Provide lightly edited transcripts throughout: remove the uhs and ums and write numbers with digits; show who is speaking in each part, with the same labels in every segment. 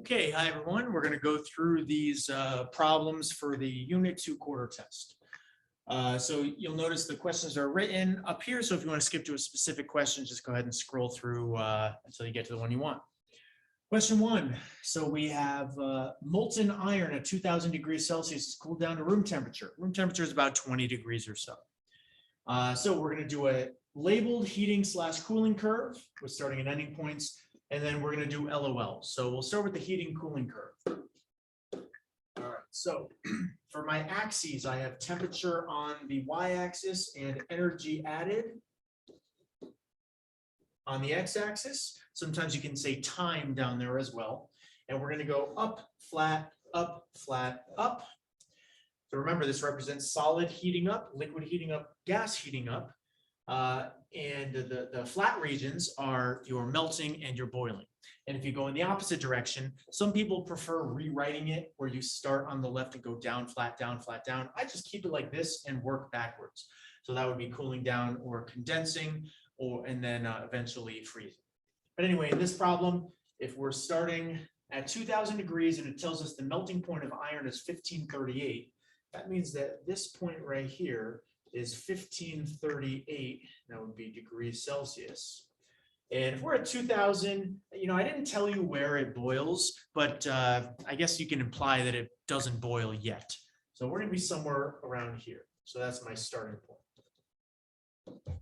Speaker 1: Okay, hi everyone. We're going to go through these problems for the Unit 2 quarter test. So you'll notice the questions are written up here. So if you want to skip to a specific question, just go ahead and scroll through until you get to the one you want. Question 1. So we have molten iron at 2000 degrees Celsius is cooled down to room temperature. Room temperature is about 20 degrees or so. So we're going to do a labeled heating/cooling curve with starting and ending points. And then we're going to do LOL. So we'll start with the heating cooling curve. All right, so for my axes, I have temperature on the y-axis and energy added on the x-axis. Sometimes you can say time down there as well. And we're going to go up, flat, up, flat, up. So remember, this represents solid heating up, liquid heating up, gas heating up. And the flat regions are your melting and your boiling. And if you go in the opposite direction, some people prefer rewriting it where you start on the left and go down, flat, down, flat, down. I just keep it like this and work backwards. So that would be cooling down or condensing, and then eventually freezing. But anyway, in this problem, if we're starting at 2000 degrees and it tells us the melting point of iron is 1538, that means that this point right here is 1538, that would be degrees Celsius. And if we're at 2000, I didn't tell you where it boils, but I guess you can imply that it doesn't boil yet. So we're gonna be somewhere around here. So that's my starting point.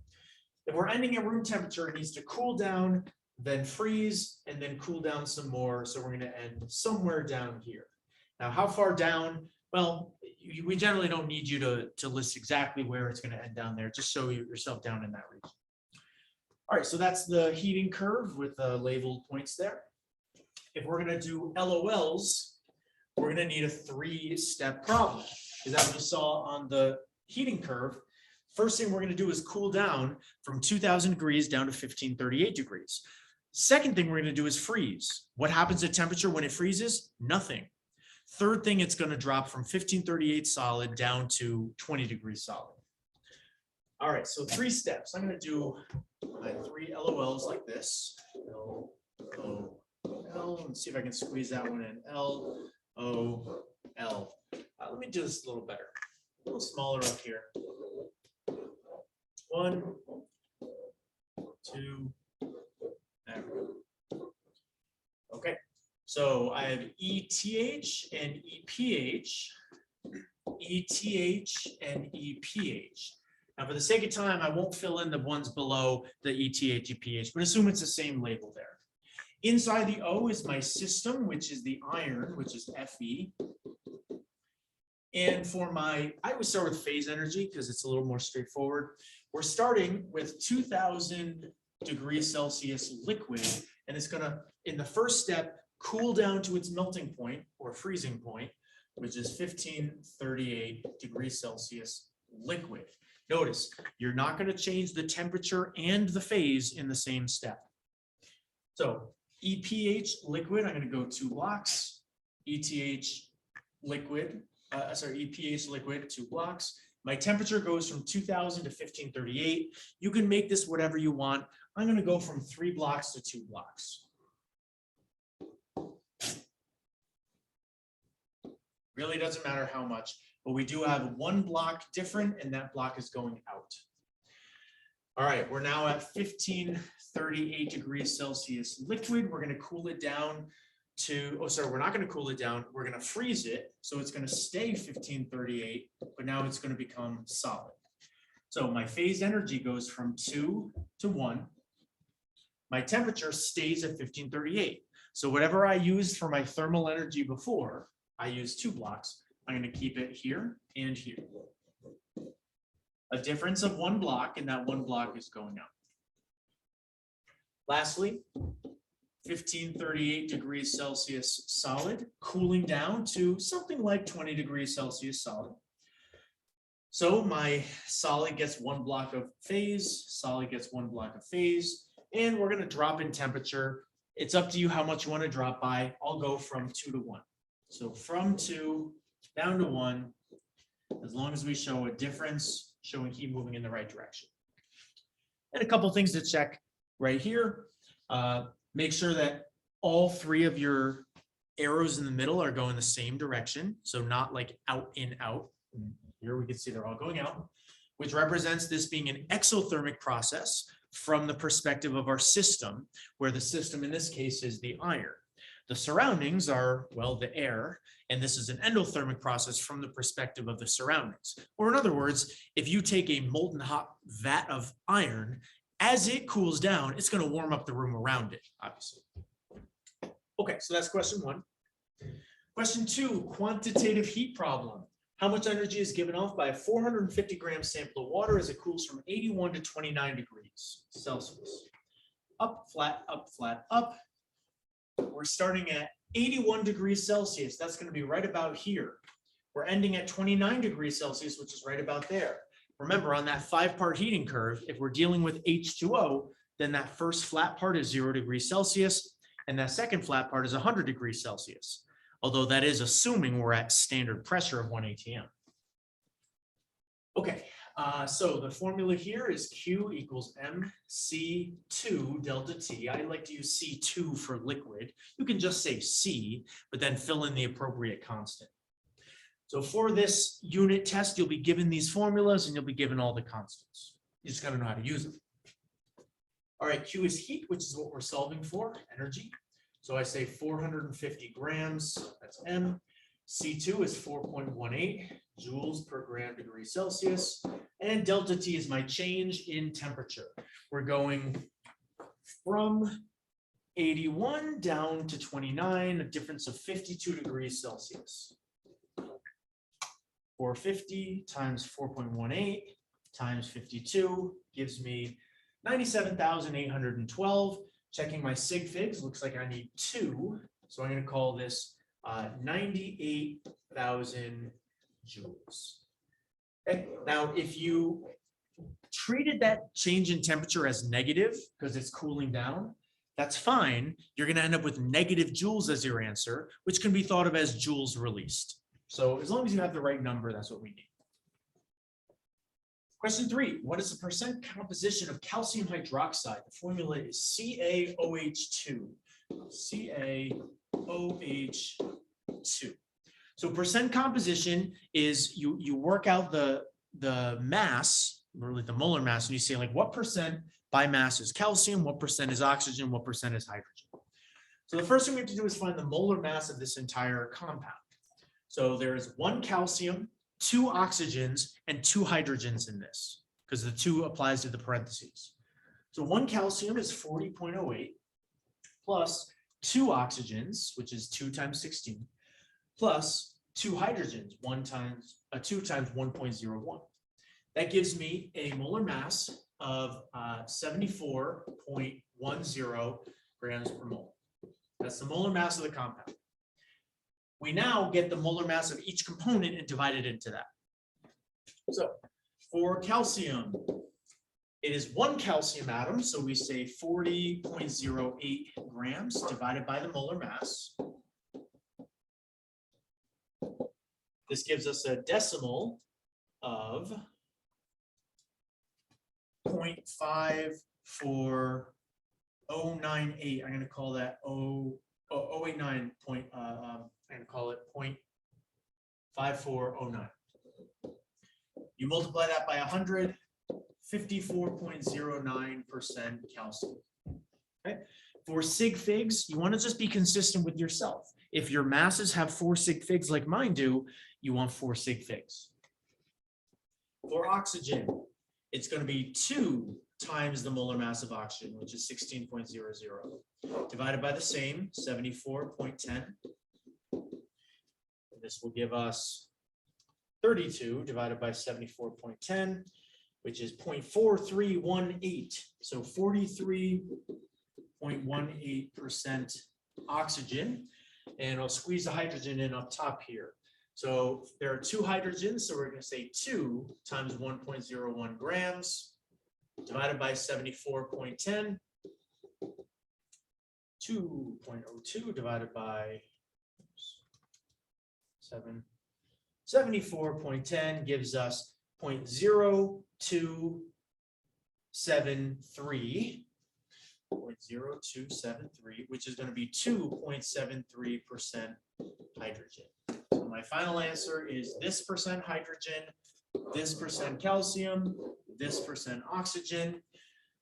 Speaker 1: If we're ending at room temperature, it needs to cool down, then freeze, and then cool down some more. So we're gonna end somewhere down here. Now, how far down? Well, we generally don't need you to list exactly where it's going to end down there. Just show yourself down in that region. All right, so that's the heating curve with labeled points there. If we're going to do LOLs, we're going to need a 3-step problem. Because as we saw on the heating curve, first thing we're going to do is cool down from 2000 degrees down to 1538 degrees. Second thing we're going to do is freeze. What happens at temperature when it freezes? Nothing. Third thing, it's going to drop from 1538 solid down to 20 degrees solid. All right, so 3 steps. I'm going to do my 3 LOLs like this. L, O, L. Let's see if I can squeeze that one in. L, O, L. Let me do this a little better. A little smaller up here. 1, 2. There we go. Okay. So I have ETH and EPH, ETH and EPH. Now, for the sake of time, I won't fill in the ones below the ETH, EPH, but assume it's the same label there. Inside the O is my system, which is the iron, which is Fe. And for I always start with phase energy because it's a little more straightforward. We're starting with 2000 degrees Celsius liquid, and it's going to, in the first step, cool down to its melting point or freezing point, which is 1538 degrees Celsius liquid. Notice, you're not going to change the temperature and the phase in the same step. So EPH liquid, I'm going to go 2 blocks. ETH liquid, EPH liquid, 2 blocks. My temperature goes from 2000 to 1538. You can make this whatever you want. I'm going to go from 3 blocks to 2 blocks. Really doesn't matter how much, but we do have 1 block different, and that block is going out. All right, we're now at 1538 degrees Celsius liquid. We're going to cool it down to, we're not going to cool it down. We're going to freeze it. So it's going to stay 1538, but now it's going to become solid. So my phase energy goes from 2 to 1. My temperature stays at 1538. So whatever I used for my thermal energy before, I used 2 blocks. I'm going to keep it here and here. A difference of 1 block, and that 1 block is going out. Lastly, 1538 degrees Celsius solid, cooling down to something like 20 degrees Celsius solid. So my solid gets 1 block of phase, solid gets 1 block of phase, and we're going to drop in temperature. It's up to you how much you want to drop by. I'll go from 2 to 1. So from 2 down to 1, as long as we show a difference showing heat moving in the right direction. And a couple things to check right here. Make sure that all 3 of your arrows in the middle are going the same direction, so not like out in out. Here we can see they're all going out, which represents this being an exothermic process from the perspective of our system, where the system in this case is the iron. The surroundings are, well, the air, and this is an endothermic process from the perspective of the surroundings. Or in other words, if you take a molten hot vat of iron, as it cools down, it's going to warm up the room around it, obviously. Okay, so that's question one. Question two, quantitative heat problem. How much energy is given off by a 450 gram sample of water as it cools from 81 to 29 degrees Celsius? Up, flat, up, flat, up. We're starting at 81 degrees Celsius. That's going to be right about here. We're ending at 29 degrees Celsius, which is right about there. Remember, on that 5-part heating curve, if we're dealing with H2O, then that first flat part is 0 degrees Celsius, and that second flat part is 100 degrees Celsius. Although that is assuming we're at standard pressure of 1 atm. Okay, so the formula here is Q equals mc2 delta T. I like to use C2 for liquid. You can just say C, but then fill in the appropriate constant. So for this unit test, you'll be given these formulas and you'll be given all the constants. You just got to know how to use them. All right, Q is heat, which is what we're solving for, energy. So I say 450 grams, that's M. C2 is 4.18 joules per gram degree Celsius. And delta T is my change in temperature. We're going from 81 down to 29, a difference of 52 degrees Celsius. 450 times 4.18 times 52 gives me 97,812. Checking my sig figs, looks like I need 2. So I'm going to call this 98,000 joules. Okay. Now, if you treated that change in temperature as negative because it's cooling down, that's fine. You're going to end up with negative joules as your answer, which can be thought of as joules released. So as long as you have the right number, that's what we need. Question 3, what is the percent composition of calcium hydroxide? The formula is CaOH2. CaOH2. So percent composition is you work out the mass, really the molar mass, and you say like what percent by mass is calcium, what percent is oxygen, what percent is hydrogen. So the first thing we have to do is find the molar mass of this entire compound. So there's 1 calcium, 2 oxygens, and 2 hydrogens in this, because the 2 applies to the parentheses. So 1 calcium is 40.08 plus 2 oxygens, which is 2 times 16, plus 2 hydrogens, 2 times 1.01. That gives me a molar mass of 74.10 grams per mole. That's the molar mass of the compound. We now get the molar mass of each component and divide it into that. So for calcium, it is 1 calcium atom, so we say 40.08 grams divided by the molar mass. This gives us a decimal of 0.54098. I'm going to call that 089. I'm going to call it 0.5409. You multiply that by 100, 54.09% calcium. Okay. For sig figs, you want to just be consistent with yourself. If your masses have 4 sig figs like mine do, you want 4 sig figs. For oxygen, it's going to be 2 times the molar mass of oxygen, which is 16.00, divided by the same, 74.10. This will give us 32 divided by 74.10, which is 0.4318. So 43.18% oxygen. And I'll squeeze the hydrogen in up top here. So there are 2 hydrogens, so we're going to say 2 times 1.01 grams divided by 74.10. 2.02 divided by 74.10 gives us 0.0273. 0.0273, which is going to be 2.73% hydrogen. So my final answer is this percent hydrogen, this percent calcium, this percent oxygen.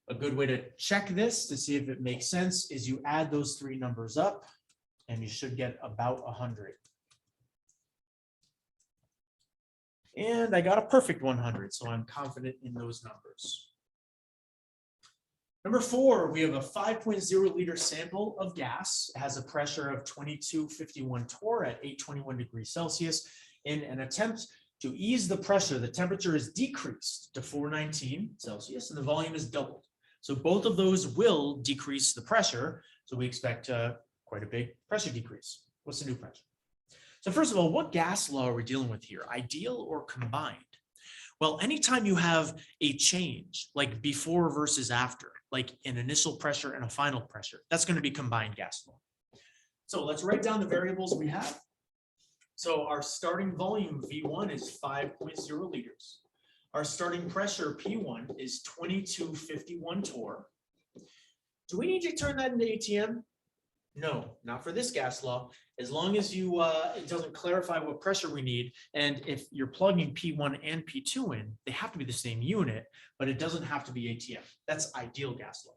Speaker 1: A good way to check this to see if it makes sense is you add those three numbers up and you should get about 100. And I got a perfect 100, so I'm confident in those numbers. Number 4, we have a 5.0 liter sample of gas. It has a pressure of 2251 torr at 821 degrees Celsius. In an attempt to ease the pressure, the temperature is decreased to 419 Celsius and the volume is doubled. So both of those will decrease the pressure. So we expect quite a big pressure decrease. What's the new pressure? So first of all, what gas law are we dealing with here? Ideal or combined? Well, anytime you have a change, like before versus after, like an initial pressure and a final pressure, that's going to be combined gas law. So let's write down the variables we have. So our starting volume V1 is 5.0 liters. Our starting pressure P1 is 2251 torr. Do we need to turn that into ATM? No, not for this gas law. As long as you, it doesn't clarify what pressure we need. And if you're plugging P1 and P2 in, they have to be the same unit, but it doesn't have to be ATM. That's ideal gas law.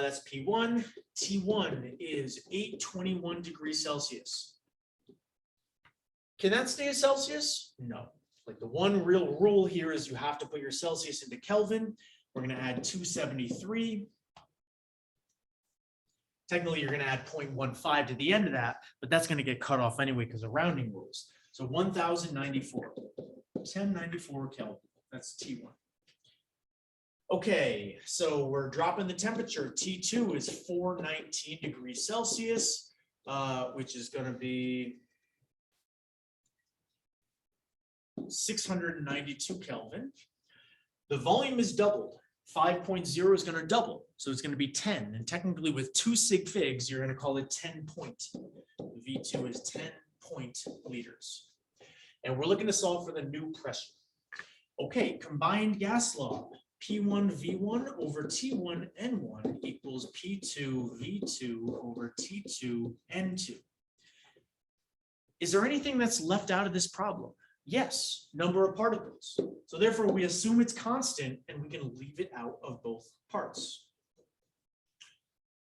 Speaker 1: That's P1. T1 is 821 degrees Celsius. Can that stay as Celsius? No. Like the one real rule here is you have to put your Celsius into Kelvin. We're going to add 273. Technically, you're going to add 0.15 to the end of that, but that's going to get cut off anyway because of rounding rules. So 1094, 1094 Kelvin. That's T1. Okay, so we're dropping the temperature. T2 is 419 degrees Celsius, which is going to be 692 Kelvin. The volume is doubled. 5.0 is going to double, so it's going to be 10. And technically with 2 sig figs, you're going to call it 10 point. V2 is 10 point liters. And we're looking to solve for the new pressure. Okay, combined gas law. P1 V1 over T1 N1 equals P2 V2 over T2 N2. Is there anything that's left out of this problem? Yes, number of particles. So therefore we assume it's constant and we can leave it out of both parts.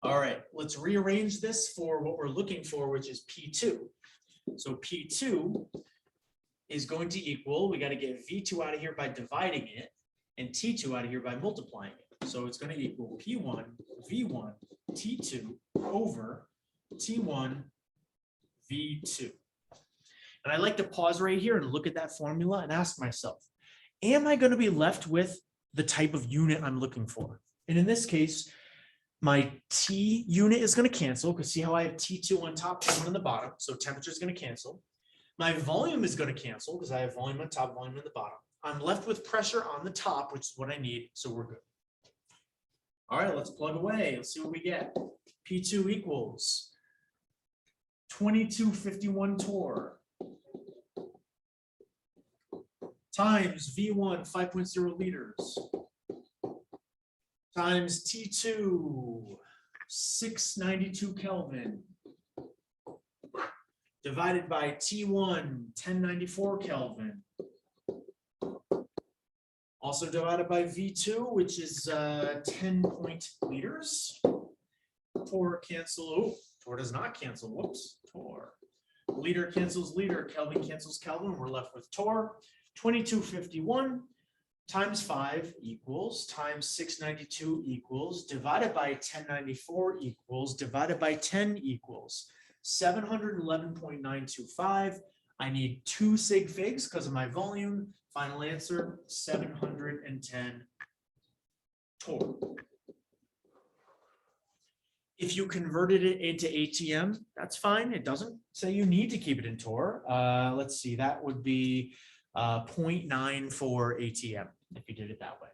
Speaker 1: All right, let's rearrange this for what we're looking for, which is P2. So P2 is going to equal, we got to get V2 out of here by dividing it and T2 out of here by multiplying it. So it's going to equal P1 V1 T2 over T1 V2. And I like to pause right here and look at that formula and ask myself, am I going to be left with the type of unit I'm looking for? And in this case, my T unit is going to cancel because see how I have T2 on top, T1 on the bottom. So temperature is going to cancel. My volume is going to cancel because I have volume on top, volume on the bottom. I'm left with pressure on the top, which is what I need. So we're good. All right, let's plug away. Let's see what we get. P2 equals 2251 torr. Times V1 5.0 liters times T2 692 Kelvin divided by T1 1094 Kelvin, also divided by V2, which is 10 point liters. Torr cancel. Oh, torr does not cancel. Whoops. Torr. Liter cancels liter. Kelvin cancels Kelvin. We're left with torr. 2251 times 5 equals times 692 equals divided by 1094 equals divided by 10 equals 711.925. I need 2 sig figs because of my volume. Final answer 710 torr. If you converted it into ATM, that's fine. It doesn't say you need to keep it in torr. Let's see, that would be 0.94 ATM if you did it that way.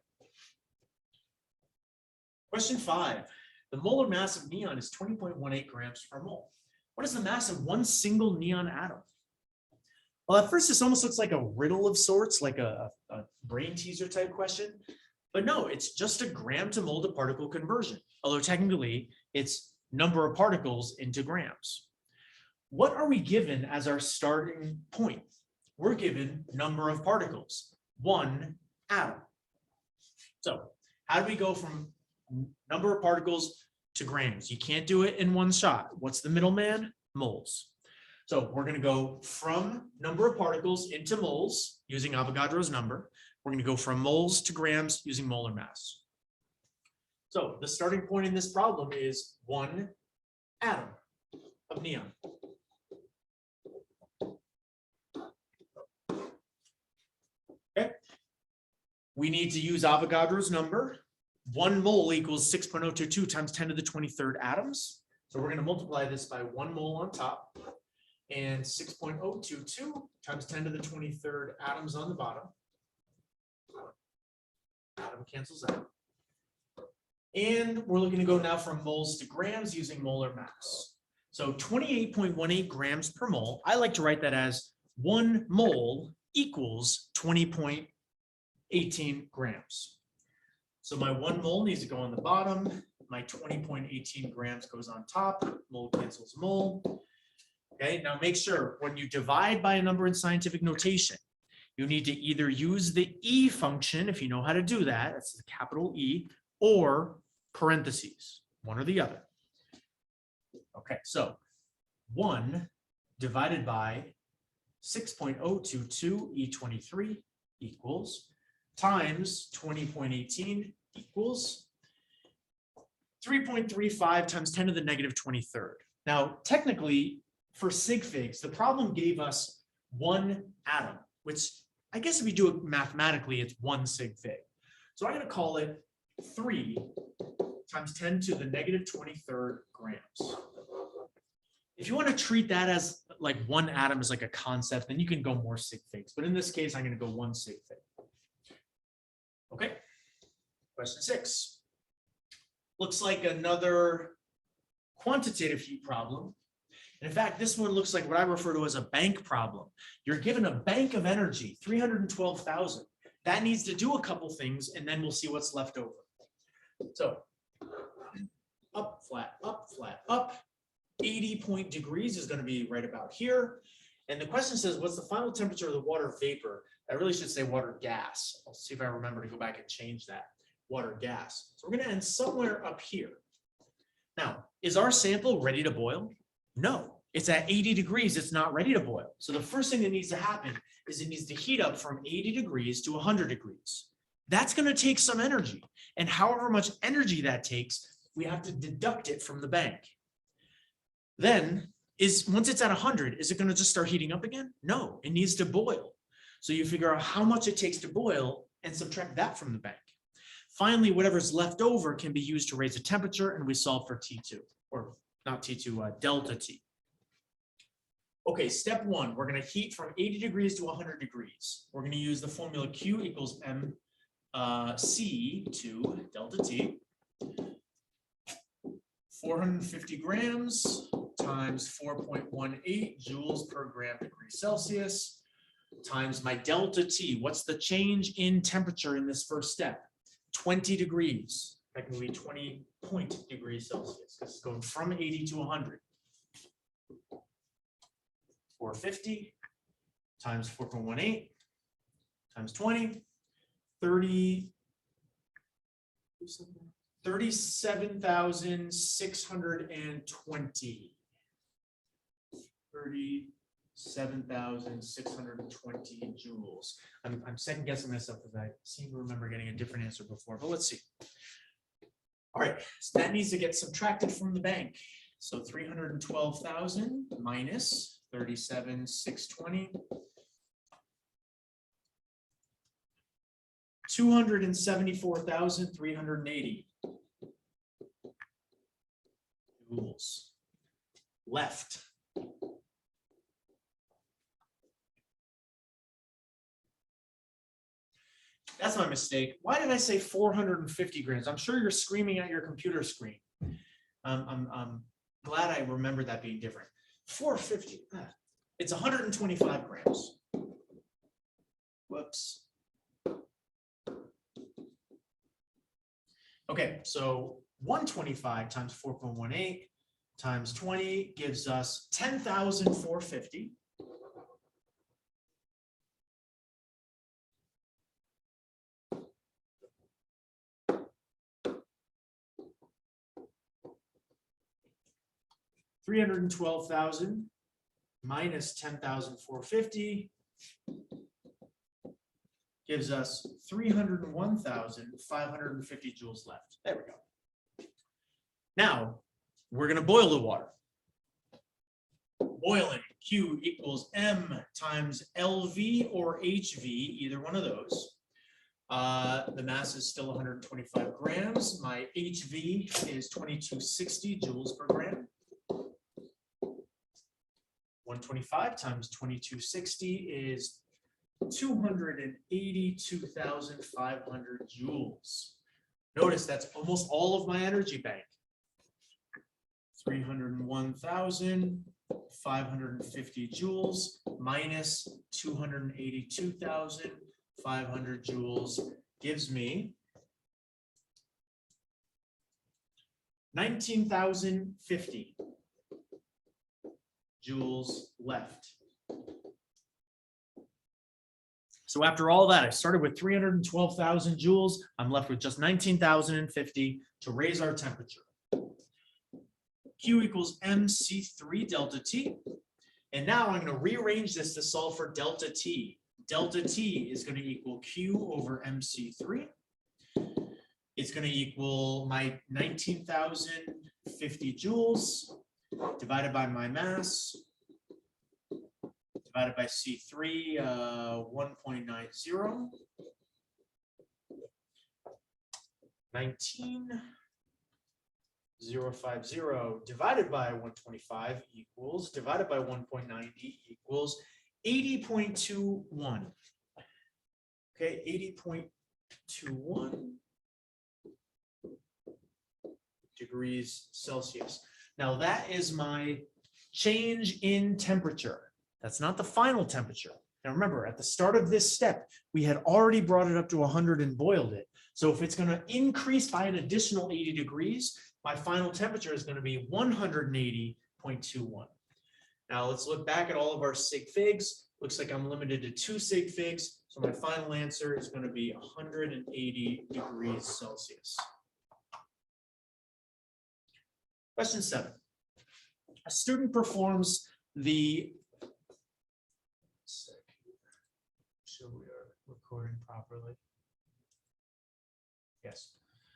Speaker 1: Question 5. The molar mass of neon is 20.18 grams per mole. What is the mass of one single neon atom? Well, at first this almost looks like a riddle of sorts, like a brain teaser type question. But no, it's just a gram to mole to particle conversion, although technically it's number of particles into grams. What are we given as our starting point? We're given number of particles, 1 atom. So how do we go from number of particles to grams? You can't do it in one shot. What's the middleman? Moles. So we're going to go from number of particles into moles using Avogadro's number. We're going to go from moles to grams using molar mass. So the starting point in this problem is 1 atom of neon. Okay. We need to use Avogadro's number. 1 mole equals 6.022 times 10 to the 23rd atoms. So we're going to multiply this by 1 mole on top and 6.022 times 10 to the 23rd atoms on the bottom. Atom cancels out. And we're looking to go now from moles to grams using molar mass. So 28.18 grams per mole. I like to write that as 1 mole equals 20.18 grams. So my 1 mole needs to go on the bottom. My 20.18 grams goes on top. Mole cancels mole. Okay, now make sure when you divide by a number in scientific notation, you need to either use the E function, if you know how to do that, that's the capital E, or parentheses, one or the other. Okay, so 1 divided by 6.022 E23 equals times 20.18 equals 3.35 times 10 to the negative 23rd. Now, technically, for sig figs, the problem gave us 1 atom, which I guess if you do it mathematically, it's 1 sig fig. So I'm going to call it 3 times 10 to the negative 23rd grams. If you want to treat that as like 1 atom is like a concept, then you can go more sig figs. But in this case, I'm going to go 1 sig fig. Okay, question 6. Looks like another quantitative heat problem. And in fact, this one looks like what I refer to as a bank problem. You're given a bank of energy, 312,000. That needs to do a couple things, and then we'll see what's left over. So up, flat, up. 80 degrees is going to be right about here. And the question says, what's the final temperature of the water vapor? I really should say water gas. I'll see if I remember to go back and change that. Water gas. So we're going to end somewhere up here. Now, is our sample ready to boil? No, it's at 80 degrees. It's not ready to boil. So the first thing that needs to happen is it needs to heat up from 80 degrees to 100 degrees. That's going to take some energy. And however much energy that takes, we have to deduct it from the bank. Then, once it's at 100, is it going to just start heating up again? No, it needs to boil. So you figure out how much it takes to boil and subtract that from the bank. Finally, whatever's left over can be used to raise the temperature, and we solve for T2, or not T2, delta T. Okay, step 1, we're going to heat from 80 degrees to 100 degrees. We're going to use the formula Q equals MC to delta T. 450 grams times 4.18 joules per gram degree Celsius times my delta T. What's the change in temperature in this first step? 20 degrees, technically 20 degrees Celsius, because it's going from 80 to 100. 450 times 4.18 times 20, 37,620. 37,620 joules. I'm second guessing myself because I seem to remember getting a different answer before, but let's see. All right, so that needs to get subtracted from the bank. So 312,000 minus 37,620. 274,380 joules left. That's my mistake. Why did I say 450 grams? I'm sure you're screaming at your computer screen. I'm glad I remembered that being different. 450, it's 125 grams. Whoops. Okay, so 125 times 4.18 times 20 gives us 10,450. $312,000 minus 10,450 gives us 301,550 joules left. There we go. Now we're going to boil the water. Boiling, Q equals M times LV or HV, either one of those. The mass is still 125 grams. My HV is 2260 joules per gram. 125 times 2260 is 282,500 joules. Notice that's almost all of my energy bank. 301,550 joules minus 282,500 joules gives me 19,050 joules left. So after all that, I started with 312,000 joules. I'm left with just 19,050 to raise our temperature. Q equals MC3 delta T. And now I'm going to rearrange this to solve for delta T. Delta T is going to equal Q over MC3. It's going to equal my 19,050 joules divided by my mass, divided by C3, 1.90. 19,050 divided by 125 equals, divided by 1.90 equals 80.21. Okay, 80.21 degrees Celsius. Now that is my change in temperature. That's not the final temperature. Now remember, at the start of this step, we had already brought it up to 100 and boiled it. So if it's going to increase by an additional 80 degrees, my final temperature is going to be 180.21. Now let's look back at all of our sig figs. Looks like I'm limited to 2 sig figs. So my final answer is going to be 180 degrees Celsius. Question 7. A student performs the, so we are recording properly. Yes.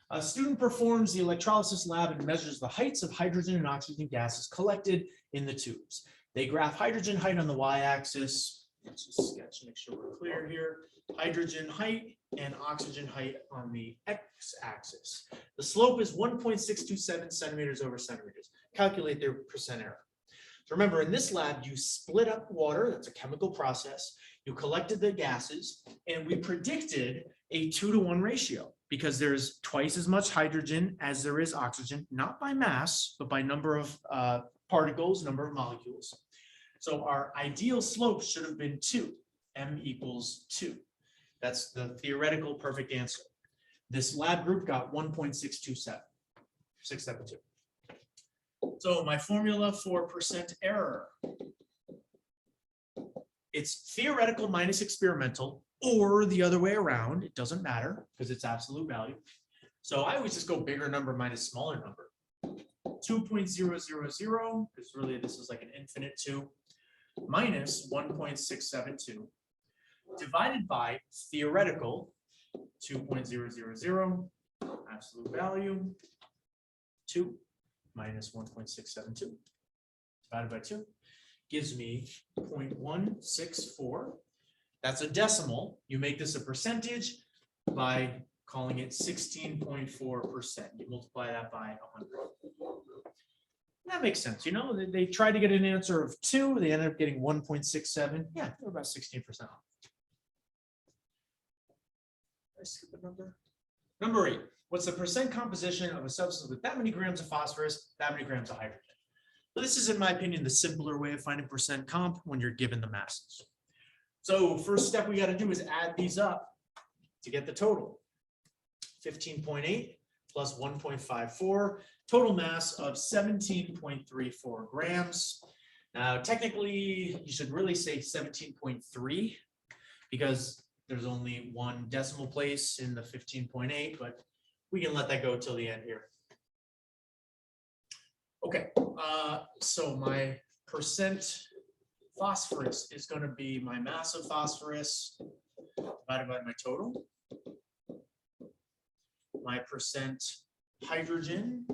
Speaker 1: A student performs the electrolysis lab and measures the heights of hydrogen and oxygen gases collected in the tubes. They graph hydrogen height on the y-axis. Let's just sketch and make sure we're clear here. Hydrogen height and oxygen height on the x-axis. The slope is 1.627 centimeters over centimeters. Calculate their percent error. So remember, in this lab, you split up water. That's a chemical process. You collected the gases, and we predicted a 2-to-1 ratio because there's twice as much hydrogen as there is oxygen, not by mass, but by number of particles, number of molecules. So our ideal slope should have been 2, m equals 2. That's the theoretical perfect answer. This lab group got 1.627. So my formula for percent error, it's theoretical minus experimental, or the other way around. It doesn't matter because it's absolute value. So I always just go bigger number minus smaller number. 2.000, because really this is like an infinite 2, minus 1.672, divided by theoretical 2.000, absolute value, 2 minus 1.672, divided by 2, gives me 0.164. That's a decimal. You make this a percentage by calling it 16.4%. You multiply that by 100. That makes sense. You know, they tried to get an answer of 2. They ended up getting 1.67. Yeah, they're about 16% off. Did I skip a number? Number 8. What's the percent composition of a substance with that many grams of phosphorus, that many grams of hydrogen? Well, this is, in my opinion, the simpler way of finding percent comp when you're given the masses. So first step we got to do is add these up to get the total. 15.8 plus 1.54, total mass of 17.34 grams. Now, technically, you should really say 17.3 because there's only one decimal place in the 15.8, but we can let that go till the end here. Okay, so my percent phosphorus is going to be my mass of phosphorus divided by my total. My percent hydrogen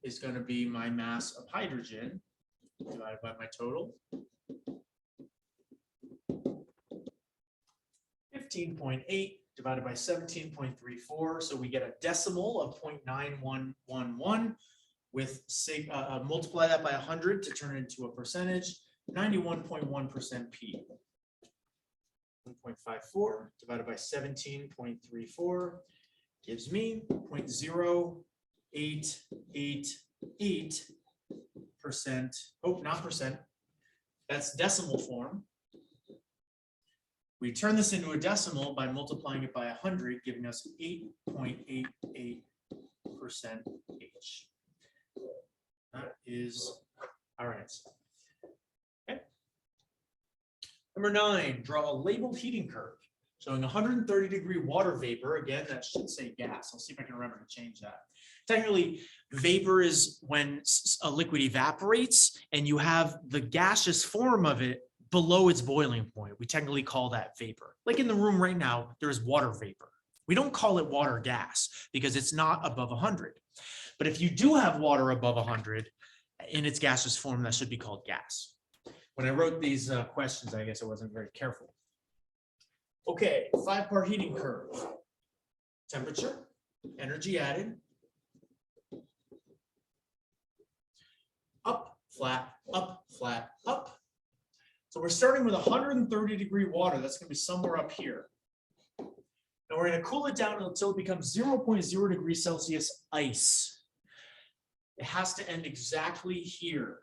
Speaker 1: is going to be my mass of hydrogen divided by my total. 15.8 divided by 17.34. So we get a decimal of 0.9111 with multiply that by 100 to turn it into a percentage, 91.1% P. 1.54 divided by 17.34 gives me 0.0888%. Oh, not percent. That's decimal form. We turn this into a decimal by multiplying it by 100, giving us 8.88% H. That is our answer. Okay. Number 9, draw a labeled heating curve showing 130-degree water vapor. Again, that should say gas. I'll see if I can remember to change that. Technically, vapor is when a liquid evaporates and you have the gaseous form of it below its boiling point. We technically call that vapor. Like in the room right now, there's water vapor. We don't call it water gas because it's not above 100. But if you do have water above 100 in its gaseous form, that should be called gas. When I wrote these questions, I guess I wasn't very careful. Okay, 5-part heating curve. Temperature, energy added, up, flat, up, flat, up. So we're starting with 130-degree water. That's going to be somewhere up here. And we're going to cool it down until it becomes 0.0 degrees Celsius ice. It has to end exactly here.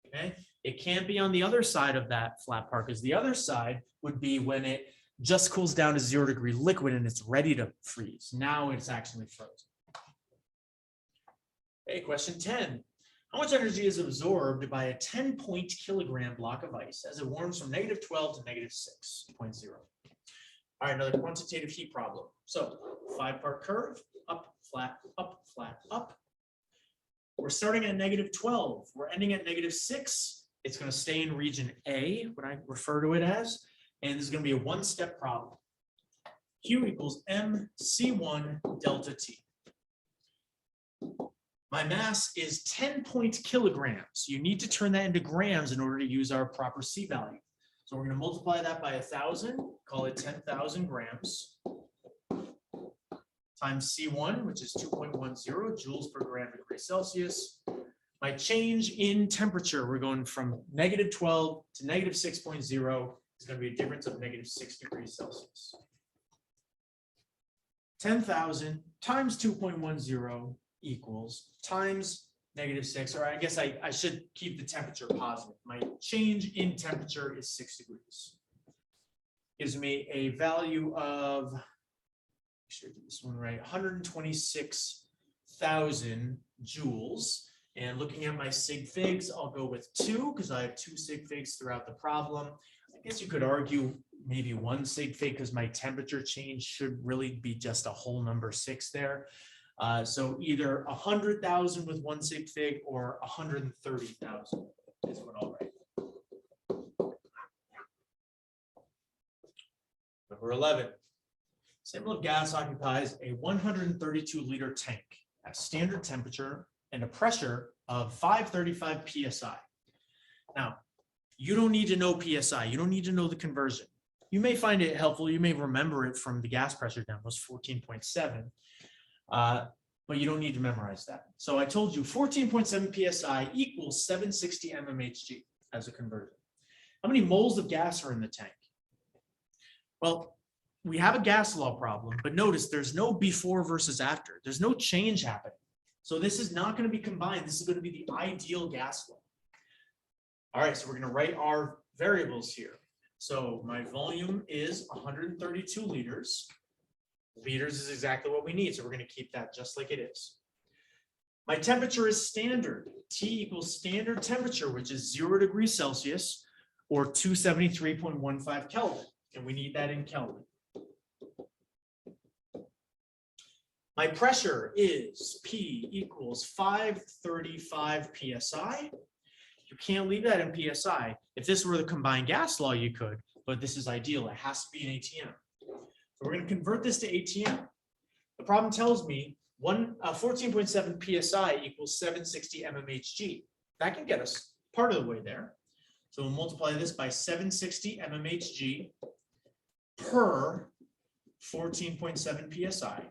Speaker 1: Okay, it can't be on the other side of that flat part because the other side would be when it just cools down to 0-degree liquid and it's ready to freeze. Now it's actually frozen. Okay, question 10. How much energy is absorbed by a 10-point kilogram block of ice as it warms from -12 to -6.0? All right, another quantitative heat problem. So 5-part curve, up, flat, up, flat, up. We're starting at -12. We're ending at -6. It's going to stay in region A, what I refer to it as, and this is going to be a one-step problem. Q equals mc1 delta T. My mass is 10 kilograms. You need to turn that into grams in order to use our proper C value. So we're going to multiply that by 1,000, call it 10,000 grams, times C1, which is 2.10 joules per gram degree Celsius. My change in temperature, we're going from -12 to -6.0, is going to be a difference of -6 degrees Celsius. 10,000 times 2.10 equals times -6, or I guess I should keep the temperature positive. My change in temperature is 6 degrees. Gives me a value of, make sure I get this one right, 126,000 joules. And looking at my sig figs, I'll go with 2 because I have 2 sig figs throughout the problem. I guess you could argue maybe 1 sig fig because my temperature change should really be just a whole number 6 there. So either 100,000 with 1 sig fig or 130,000 is what I'll write. Number 11. Sample of gas occupies a 132-liter tank at standard temperature and a pressure of 535 psi. Now, you don't need to know psi. You don't need to know the conversion. You may find it helpful. You may remember it from the gas pressure demo, was 14.7. But you don't need to memorize that. So I told you 14.7 psi equals 760 mmHg as a conversion. How many moles of gas are in the tank? Well, we have a gas law problem, but notice there's no before versus after. There's no change happening. So this is not going to be combined. This is going to be the ideal gas law. All right, so we're going to write our variables here. So my volume is 132 liters. Liters is exactly what we need, so we're going to keep that just like it is. My temperature is standard. T equals standard temperature, which is 0 degrees Celsius or 273.15 Kelvin. And we need that in Kelvin. My pressure is P equals 535 PSI. You can't leave that in PSI. If this were the combined gas law, you could, but this is ideal. It has to be an ATM. So we're going to convert this to ATM. The problem tells me 14.7 PSI equals 760 mmHg. That can get us part of the way there. So we'll multiply this by 760 mmHg per 14.7 PSI.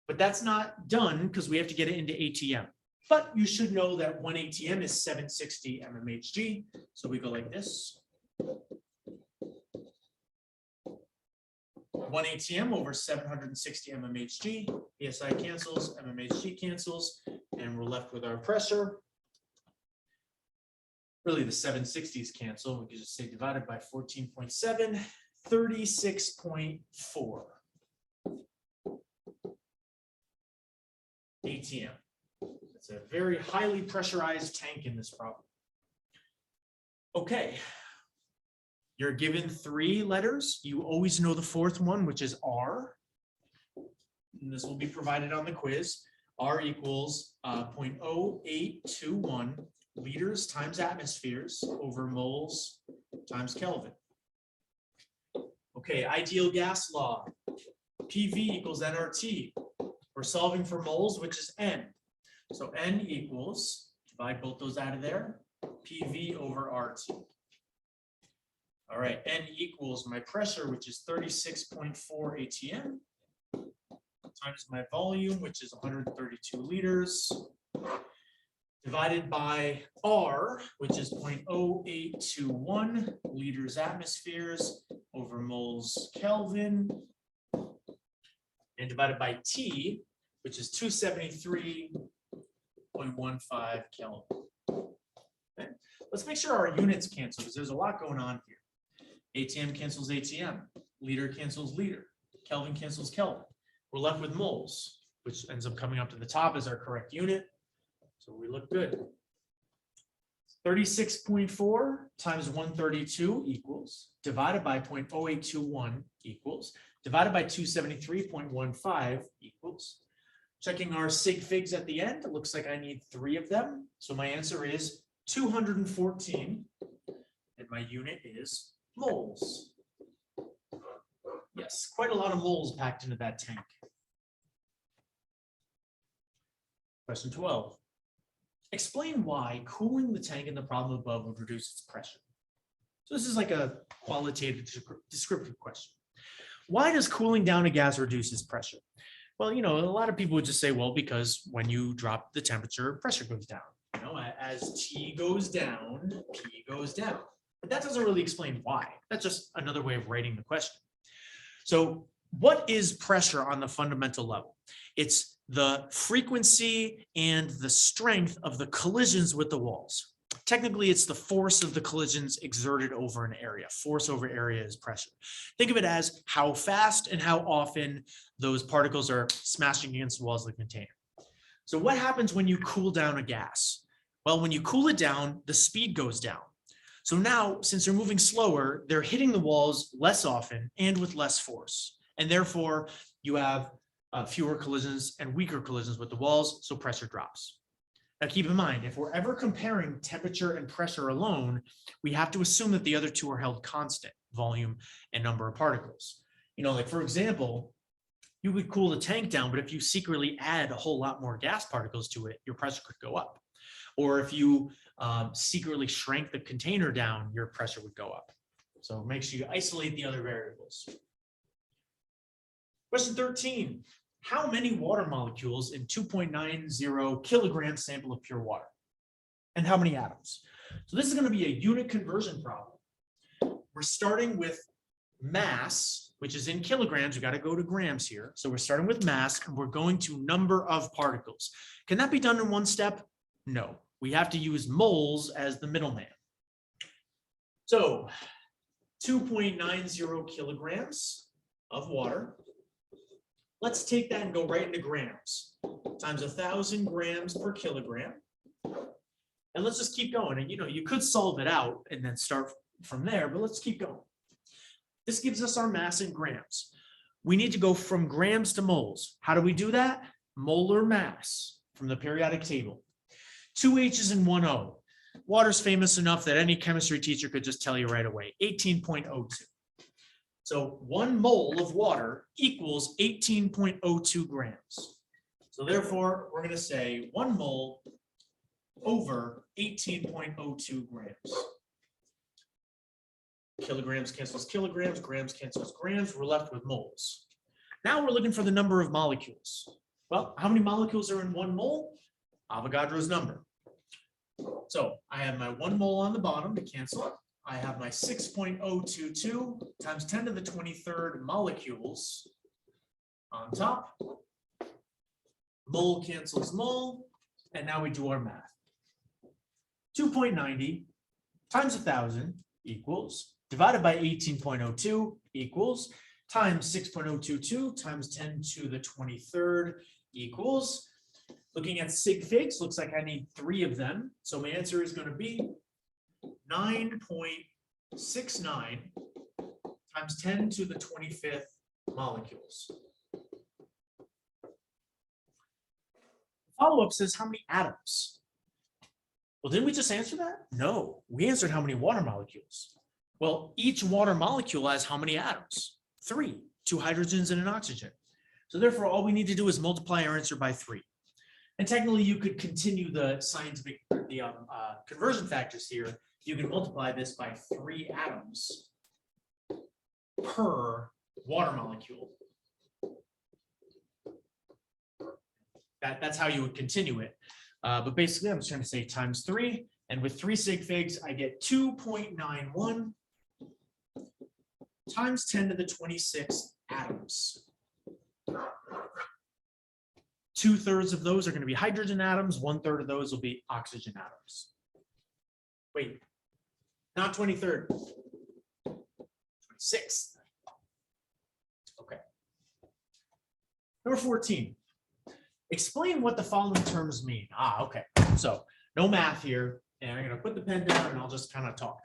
Speaker 1: But that's not done because we have to get it into ATM. But you should know that 1 ATM is 760 mmHg. So we go like this. 1 ATM over 760 mmHg. PSI cancels, mmHg cancels, and we're left with our pressure. Really, the 760s cancel. We can just say divided by 14.7, 36.4 ATM. It's a very highly pressurized tank in this problem. Okay. You're given 3 letters. You always know the 4th one, which is R. And this will be provided on the quiz. R equals 0.0821 liters times atmospheres over moles times Kelvin. Okay, ideal gas law. PV equals nRT. We're solving for moles, which is N. So N equals, divide both those out of there, PV over RT. All right, N equals my pressure, which is 36.4 ATM, times my volume, which is 132 liters, divided by R, which is 0.0821 liters atmospheres over moles Kelvin, and divided by T, which is 273.15 Kelvin. Okay. Let's make sure our units cancel because there's a lot going on here. ATM cancels ATM, liter cancels liter, Kelvin cancels Kelvin. We're left with moles, which ends up coming up to the top as our correct unit. So we look good. 36.4 times 132 equals, divided by 0.0821 equals, divided by 273.15 equals. Checking our sig figs at the end, it looks like I need 3 of them. So my answer is 214, and my unit is moles. Yes, quite a lot of moles packed into that tank. Question 12. Explain why cooling the tank in the problem above would reduce its pressure. So this is like a qualitative descriptive question. Why does cooling down a gas reduce its pressure? Well, you know, a lot of people would just say, well, because when you drop the temperature, pressure goes down. You know, as T goes down, P goes down. But that doesn't really explain why. That's just another way of writing the question. So what is pressure on the fundamental level? It's the frequency and the strength of the collisions with the walls. Technically, it's the force of the collisions exerted over an area. Force over area is pressure. Think of it as how fast and how often those particles are smashing against the walls of the container. So what happens when you cool down a gas? Well, when you cool it down, the speed goes down. So now, since they're moving slower, they're hitting the walls less often and with less force. And therefore, you have fewer collisions and weaker collisions with the walls, so pressure drops. Now keep in mind, if we're ever comparing temperature and pressure alone, we have to assume that the other two are held constant, volume and number of particles. You know, like for example, you could cool the tank down, but if you secretly add a whole lot more gas particles to it, your pressure could go up. Or if you secretly shrank the container down, your pressure would go up. So make sure you isolate the other variables. Question 13. How many water molecules in 2.90 kilogram sample of pure water? And how many atoms? So this is going to be a unit conversion problem. We're starting with mass, which is in kilograms. We got to go to grams here. So we're starting with mass and we're going to number of particles. Can that be done in one step? No. We have to use moles as the middleman. So 2.90 kilograms of water Let's take that and go right into grams, times 1,000 grams per kilogram. And let's just keep going. And you could solve it out and then start from there, but let's keep going. This gives us our mass in grams. We need to go from grams to moles. How do we do that? Molar mass from the periodic table. 2 H's and 1 O. Water's famous enough that any chemistry teacher could just tell you right away, 18.02. So 1 mole of water equals 18.02 grams. So therefore, we're going to say 1 mole over 18.02 grams. Kilograms cancels kilograms, grams cancels grams. We're left with moles. Now we're looking for the number of molecules. Well, how many molecules are in 1 mole? Avogadro's number. So I have my 1 mole on the bottom to cancel. I have my 6.022 times 10 to the 23rd molecules on top. Mole cancels mole. And now we do our math. 2.90 times 1,000 equals, divided by 18.02 equals, times 6.022 times 10 to the 23rd equals. Looking at sig figs, looks like I need 3 of them. So my answer is going to be 9.69 times 10 to the 25th molecules. Follow-up says how many atoms? Well, didn't we just answer that? No, we answered how many water molecules. Well, each water molecule has how many atoms? 3, 2 hydrogens and an oxygen. So therefore, all we need to do is multiply our answer by 3. And technically, you could continue the scientific, conversion factors here. You can multiply this by 3 atoms per water molecule. That's how you would continue it. But basically, I'm just going to say times 3. And with 3 sig figs, I get 2.91 times 10 to the 26th atoms. 2/3 of those are going to be hydrogen atoms. 1/3 of those will be oxygen atoms. Wait, not 23rd, 26th. Okay. Number 14. Explain what the following terms mean. Okay. So no math here. And I'm going to put the pen down and I'll just kind of talk.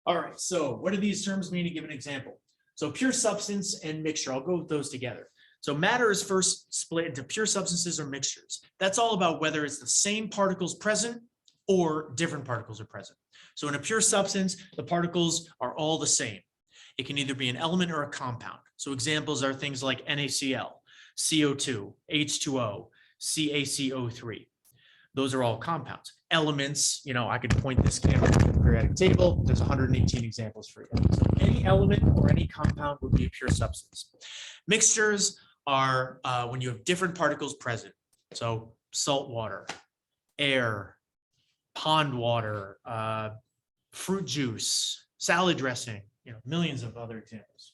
Speaker 1: All right. So what do these terms mean to give an example? So pure substance and mixture. I'll go with those together. So matter is first split into pure substances or mixtures. That's all about whether it's the same particles present or different particles are present. So in a pure substance, the particles are all the same. It can either be an element or a compound. So examples are things like NaCl, CO2, H2O, CaCO3. Those are all compounds. Elements, I could point this camera to the periodic table. There's 118 examples for you. So any element or any compound would be a pure substance. Mixtures are when you have different particles present. So salt water, air, pond water, fruit juice, salad dressing, millions of other examples.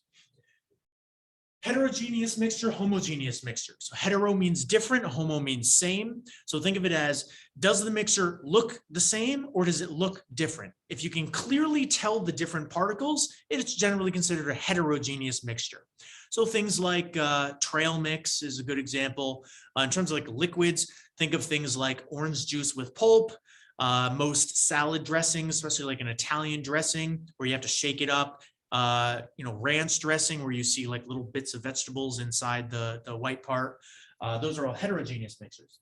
Speaker 1: Heterogeneous mixture, homogeneous mixture. So hetero means different, homo means same. So think of it as, does the mixture look the same or does it look different? If you can clearly tell the different particles, it's generally considered a heterogeneous mixture. So things like trail mix is a good example. In terms of like liquids, think of things like orange juice with pulp. Most salad dressings, especially like an Italian dressing where you have to shake it up. Ranch dressing where you see like little bits of vegetables inside the white part. Those are all heterogeneous mixtures.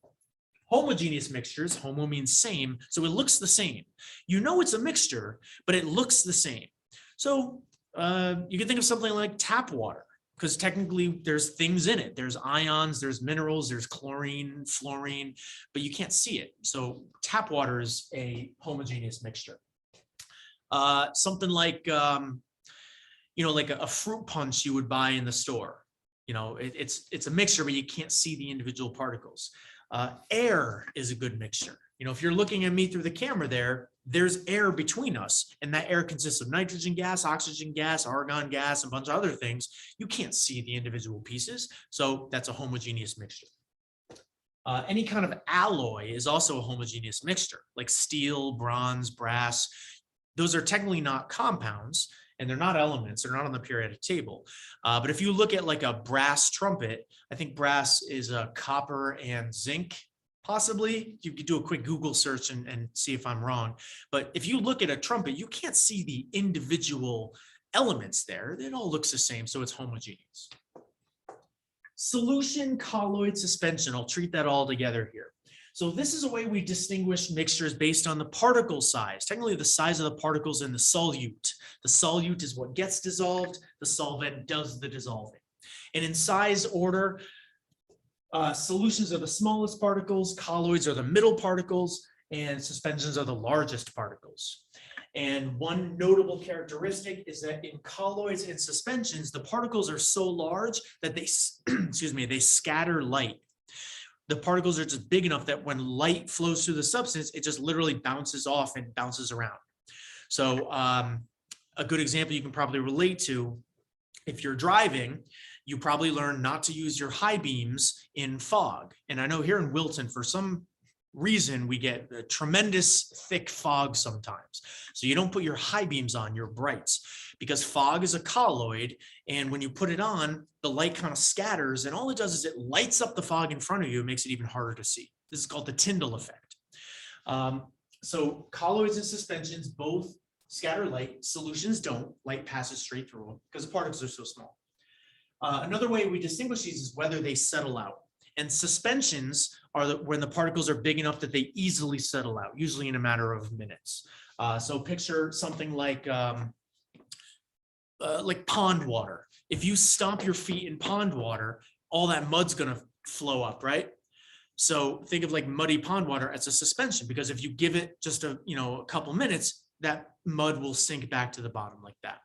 Speaker 1: Homogeneous mixtures, homo means same, so it looks the same. It's a mixture, but it looks the same. So you can think of something like tap water, because technically there's things in it. There's ions, there's minerals, there's chlorine, fluorine, but you can't see it. So tap water is a homogeneous mixture. Something like like a fruit punch you would buy in the store. It's a mixture, but you can't see the individual particles. Air is a good mixture. If you're looking at me through the camera there's air between us, and that air consists of nitrogen gas, oxygen gas, argon gas, and a bunch of other things. You can't see the individual pieces, so that's a homogeneous mixture. Any kind of alloy is also a homogeneous mixture, like steel, bronze, brass. Those are technically not compounds, and they're not elements, they're not on the periodic table. But if you look at like a brass trumpet, I think brass is copper and zinc, possibly. You could do a quick Google search and see if I'm wrong. But if you look at a trumpet, you can't see the individual elements there. It all looks the same, so it's homogeneous. Solution, colloid, suspension. I'll treat that all together here. So this is a way we distinguish mixtures based on the particle size, technically the size of the particles in the solute. The solute is what gets dissolved, the solvent does the dissolving. And in size order, solutions are the smallest particles, colloids are the middle particles, and suspensions are the largest particles. And one notable characteristic is that in colloids and suspensions, the particles are so large that they, excuse me, they scatter light. The particles are just big enough that when light flows through the substance, it just literally bounces off and bounces around. So a good example you can probably relate to, if you're driving, you probably learn not to use your high beams in fog. And I know here in Wilton, for some reason, we get a tremendous thick fog sometimes. So you don't put your high beams on, your brights, because fog is a colloid. And when you put it on, the light kind of scatters, and all it does is it lights up the fog in front of you. It makes it even harder to see. This is called the Tyndall effect. So colloids and suspensions both scatter light. Solutions don't. Light passes straight through them because the particles are so small. Another way we distinguish these is whether they settle out. And suspensions are when the particles are big enough that they easily settle out, usually in a matter of minutes. So picture something like pond water. If you stomp your feet in pond water, all that mud's going to flow up, right? So think of like muddy pond water as a suspension, because if you give it just a couple minutes, that mud will sink back to the bottom like that.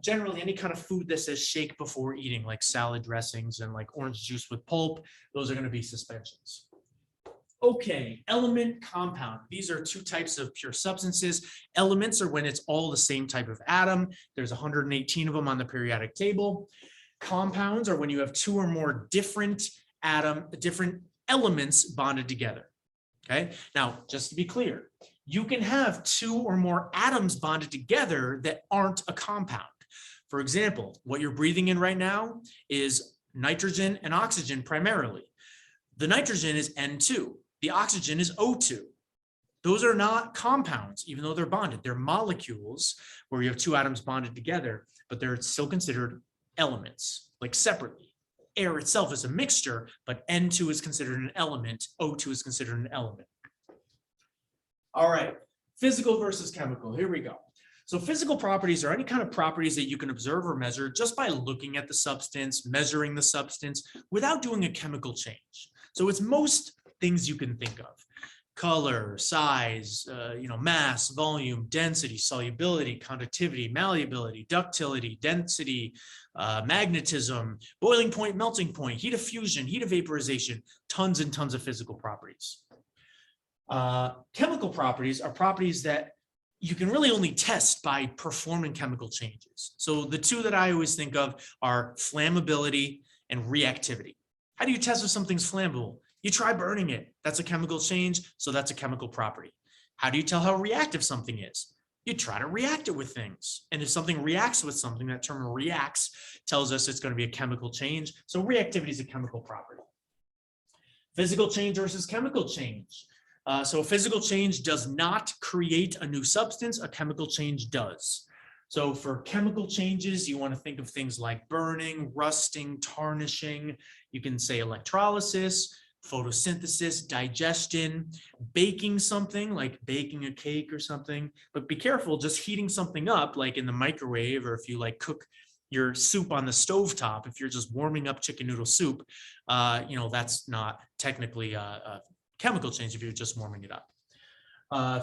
Speaker 1: Generally, any kind of food that says shake before eating, like salad dressings and like orange juice with pulp, those are going to be suspensions. Okay, element, compound. These are two types of pure substances. Elements are when it's all the same type of atom. There's 118 of them on the periodic table. Compounds are when you have two or more different elements bonded together. Okay, now just to be clear, you can have two or more atoms bonded together that aren't a compound. For example, what you're breathing in right now is nitrogen and oxygen primarily. The nitrogen is N2. The oxygen is O2. Those are not compounds, even though they're bonded. They're molecules where you have two atoms bonded together, but they're still considered elements, like separately. Air itself is a mixture, but N2 is considered an element. O2 is considered an element. All right, physical versus chemical. Here we go. So physical properties are any kind of properties that you can observe or measure just by looking at the substance, measuring the substance without doing a chemical change. So it's most things you can think of. Color, size, mass, volume, density, solubility, conductivity, malleability, ductility, density, magnetism, boiling point, melting point, heat of fusion, heat of vaporization, tons and tons of physical properties. Chemical properties are properties that you can really only test by performing chemical changes. So the two that I always think of are flammability and reactivity. How do you test if something's flammable? You try burning it. That's a chemical change, so that's a chemical property. How do you tell how reactive something is? You try to react it with things. And if something reacts with something, that term reacts tells us it's going to be a chemical change. So reactivity is a chemical property. Physical change versus chemical change. So a physical change does not create a new substance, a chemical change does. So for chemical changes, you want to think of things like burning, rusting, tarnishing. You can say electrolysis, photosynthesis, digestion, baking something like baking a cake or something. But be careful, just heating something up like in the microwave, or if you like cook your soup on the stovetop, if you're just warming up chicken noodle soup, that's not technically a chemical change if you're just warming it up.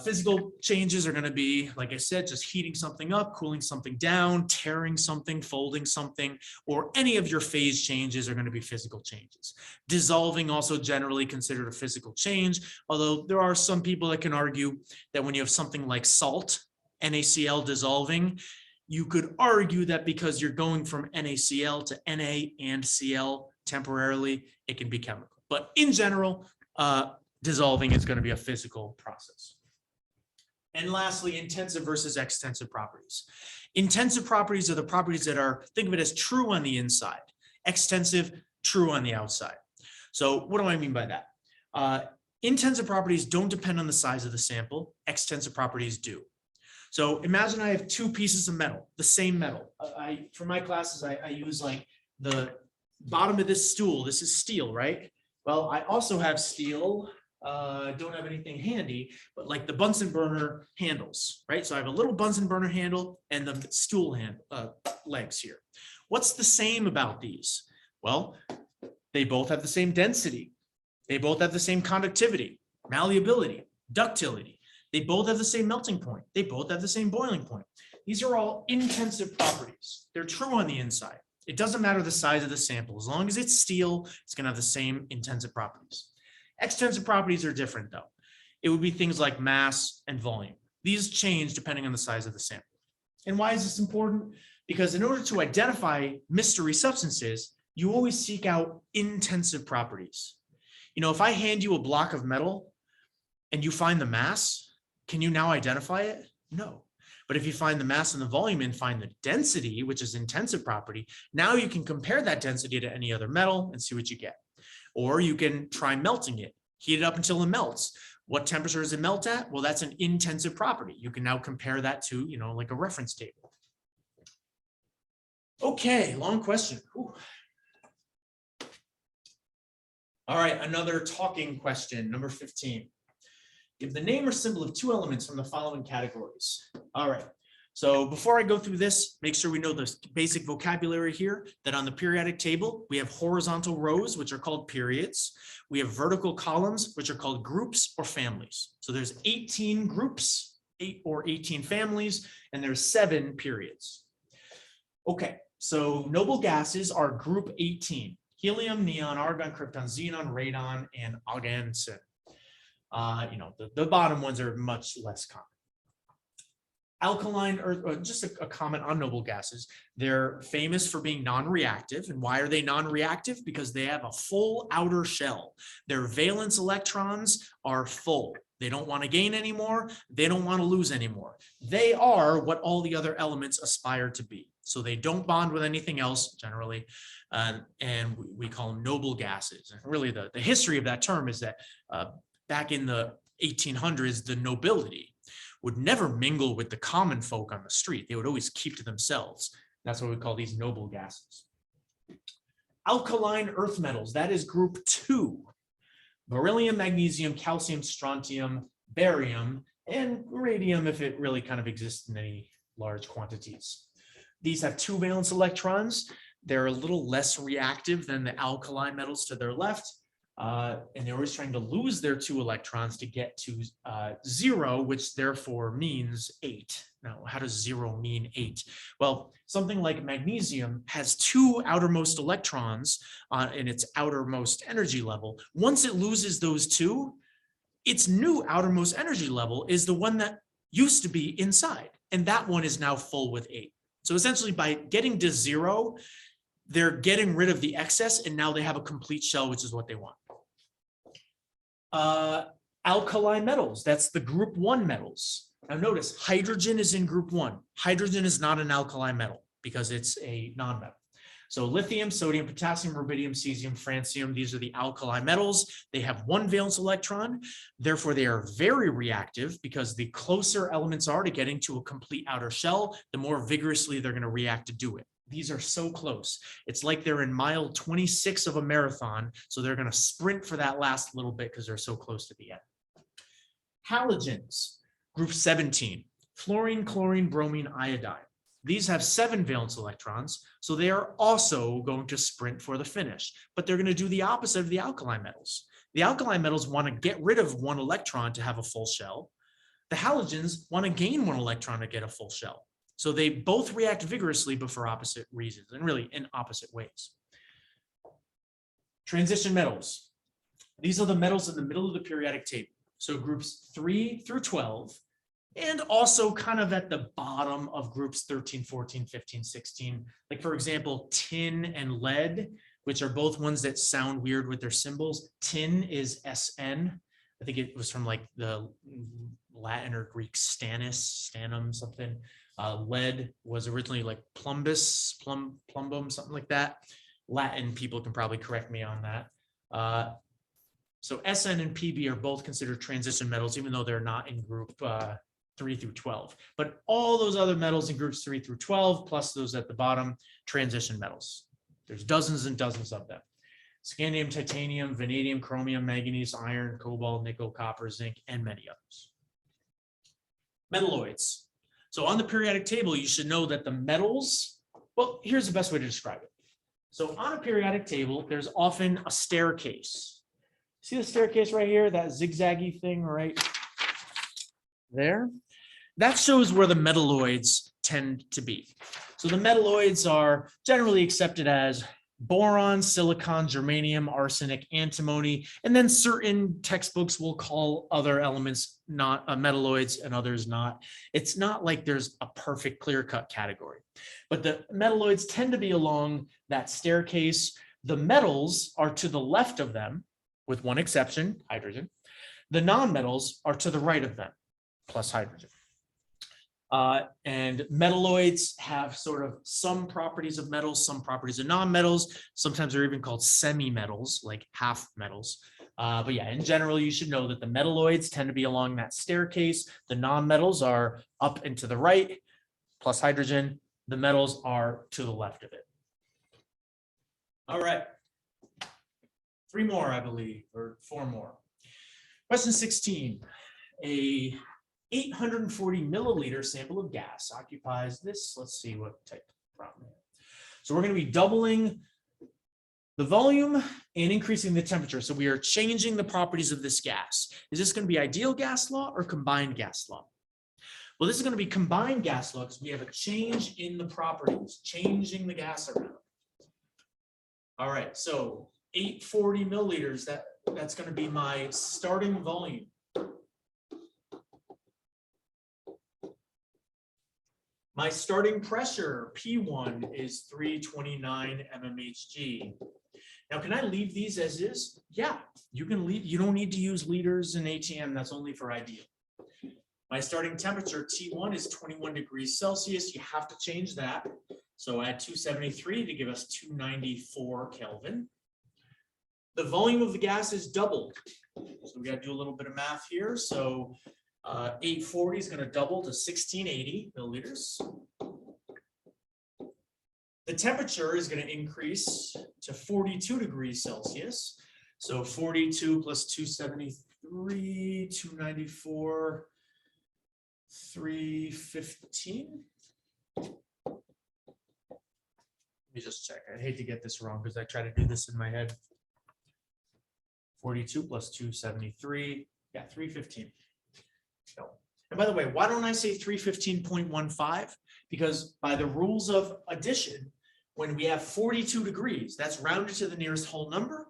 Speaker 1: Physical changes are going to be, like I said, just heating something up, cooling something down, tearing something, folding something, or any of your phase changes are going to be physical changes. Dissolving also generally considered a physical change, although there are some people that can argue that when you have something like salt, NaCl dissolving, you could argue that because you're going from NaCl to Na and Cl temporarily, it can be chemical. But in general, dissolving is going to be a physical process. And lastly, intensive versus extensive properties. Intensive properties are the properties that are, think of it as true on the inside. Extensive, true on the outside. So what do I mean by that? Intensive properties don't depend on the size of the sample. Extensive properties do. So imagine I have two pieces of metal, the same metal. For my classes, I use like the bottom of this stool. This is steel, right? Well, I also have steel. Don't have anything handy, but like the Bunsen burner handles, right? So I have a little Bunsen burner handle and the stool legs here. What's the same about these? Well, they both have the same density. They both have the same conductivity, malleability, ductility. They both have the same melting point. They both have the same boiling point. These are all intensive properties. They're true on the inside. It doesn't matter the size of the sample. As long as it's steel, it's going to have the same intensive properties. Extensive properties are different though. It would be things like mass and volume. These change depending on the size of the sample. And why is this important? Because in order to identify mystery substances, you always seek out intensive properties. You know, if I hand you a block of metal and you find the mass, can you now identify it? No. But if you find the mass and the volume and find the density, which is intensive property, now you can compare that density to any other metal and see what you get. Or you can try melting it, heat it up until it melts. What temperature does it melt at? Well, that's an intensive property. You can now compare that to, you know, like a reference table. Okay, long question. Ooh. All right, another talking question, number 15. Give the name or symbol of two elements from the following categories. All right, so before I go through this, make sure we know the basic vocabulary here, that on the periodic table, we have horizontal rows, which are called periods. We have vertical columns, which are called groups or families. So there's 18 groups, 8 or 18 families, and there's 7 periods. Okay, so noble gases are group 18. Helium, neon, argon, krypton, xenon, radon, and oxygen. You know, the bottom ones are much less common. Alkaline, or just a comment on noble gases, they're famous for being non-reactive. And why are they non-reactive? Because they have a full outer shell. Their valence electrons are full. They don't want to gain anymore. They don't want to lose anymore. They are what all the other elements aspire to be. So they don't bond with anything else generally. And we call them noble gases. And really the history of that term is that back in the 1800s, the nobility would never mingle with the common folk on the street. They would always keep to themselves. That's what we call these noble gases. Alkaline earth metals, that is group 2. Beryllium, magnesium, calcium, strontium, barium, and radium if it really kind of exists in any large quantities. These have 2 valence electrons. They're a little less reactive than the alkaline metals to their left. And they're always trying to lose their 2 electrons to get to 0, which therefore means 8. Now, how does 0 mean 8? Well, something like magnesium has 2 outermost electrons in its outermost energy level. Once it loses those 2, its new outermost energy level is the one that used to be inside. And that one is now full with 8. So essentially by getting to 0, they're getting rid of the excess and now they have a complete shell, which is what they want. Alkali metals, that's the group 1 metals. Now notice hydrogen is in group 1. Hydrogen is not an alkali metal because it's a non-metal. So lithium, sodium, potassium, rubidium, cesium, francium, these are the alkali metals. They have 1 valence electron. Therefore, they are very reactive because the closer elements are to getting to a complete outer shell, the more vigorously they're going to react to do it. These are so close. It's like they're in mile 26 of a marathon. So they're going to sprint for that last little bit because they're so close to the end. Halogens, group 17, fluorine, chlorine, bromine, iodine. These have 7 valence electrons. So they are also going to sprint for the finish, but they're going to do the opposite of the alkali metals. The alkali metals want to get rid of 1 electron to have a full shell. The halogens want to gain 1 electron to get a full shell. So they both react vigorously, but for opposite reasons, and really in opposite ways. Transition metals. These are the metals in the middle of the periodic table. So groups 3 through 12, and also kind of at the bottom of groups 13, 14, 15, 16. Like for example, tin and lead, which are both ones that sound weird with their symbols. Tin is SN. I think it was from like the Latin or Greek stannum, something. Lead was originally like plumbum, something like that. Latin people can probably correct me on that. So SN and PB are both considered transition metals, even though they're not in group 3 through 12. But all those other metals in groups 3 through 12, plus those at the bottom, transition metals. There's dozens and dozens of them. Scandium, titanium, vanadium, chromium, manganese, iron, cobalt, nickel, copper, zinc, and many others. Metalloids. So on the periodic table, you should know that the metals, well, here's the best way to describe it. So on a periodic table, there's often a staircase. See the staircase right here, that zigzaggy thing right there? That shows where the metalloids tend to be. So the metalloids are generally accepted as boron, silicon, germanium, arsenic, antimony, and then certain textbooks will call other elements not metalloids and others not. It's not like there's a perfect clear-cut category, but the metalloids tend to be along that staircase. The metals are to the left of them, with one exception, hydrogen. The non-metals are to the right of them, plus hydrogen. And metalloids have sort of some properties of metals, some properties of non-metals. Sometimes they're even called semi-metals, like half metals. But yeah, in general, you should know that the metalloids tend to be along that staircase. The non-metals are up and to the right, plus hydrogen. The metals are to the left of it. All right. 3 more, I believe, or 4 more. Question 16. A 840 milliliter sample of gas occupies this. Let's see what type of problem. So we're going to be doubling the volume and increasing the temperature. So we are changing the properties of this gas. Is this going to be ideal gas law or combined gas law? Well, this is going to be combined gas law because we have a change in the properties, changing the gas around. All right, so 840 milliliters, that's going to be my starting volume. My starting pressure, P1, is 329 mmHg. Now, can I leave these as is? Yeah, you can leave. You don't need to use liters and ATM. That's only for ideal. My starting temperature, T1, is 21 degrees Celsius. You have to change that. So add 273 to give us 294 Kelvin. The volume of the gas is doubled. So we got to do a little bit of math here. So 840 is going to double to 1680 milliliters. The temperature is going to increase to 42 degrees Celsius. So 42 plus 273, 294, 315. Let me just check. I hate to get this wrong because I try to do this in my head. 42 plus 273, yeah, 315. No. And by the way, why don't I say 315.15? Because by the rules of addition, when we have 42 degrees, that's rounded to the nearest whole number.